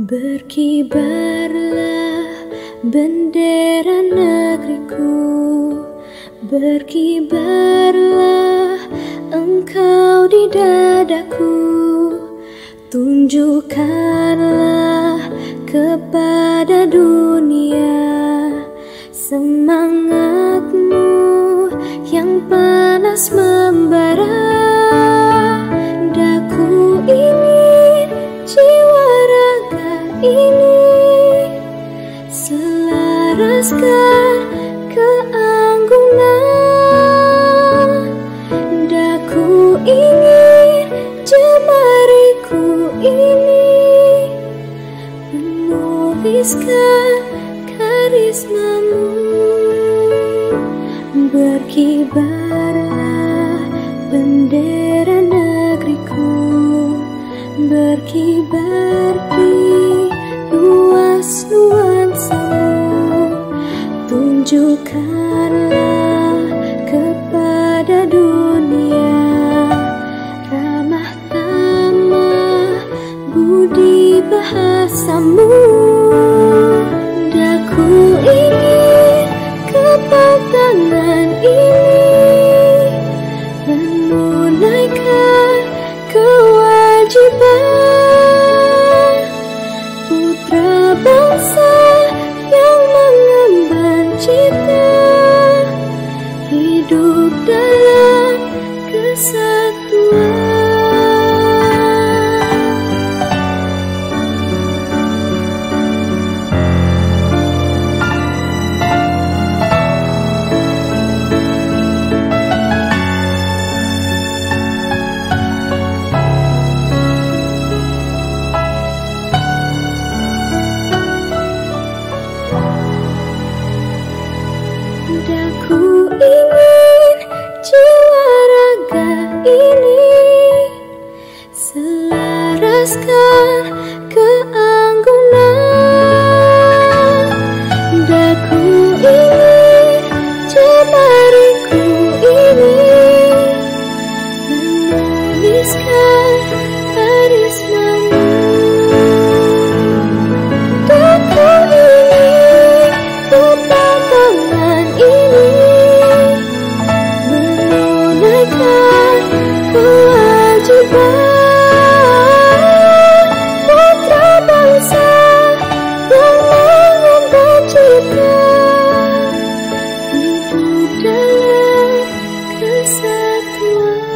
Berkibarlah bendera negeriku, berkibarlah engkau di dadaku. Tunjukkanlah kepada dunia semangatmu yang panas membara. Daku ingin jiwa raga ini selaraskan keanggunan. Daku ingin jemariku ini menuliskan karismamu. Berkibarlah bendera negeriku, berkibar di luas nuansamu. Tunjukkanlah kepada dunia ramah tamah budi bahasamu. Daku ingin kepatangan ini menunaikan kewajiban putra bangsa yang mengemban cita hidup dalam kesatuan. Daku ingin jiwa raga ini selaraskan keanggunan. Daku ingin jemariku ini menuliskan karismamu. Daku ingin kepatangan ini menunaikan kewajiban putra bangsa yang mengemban cita hidup dalam kesatuan.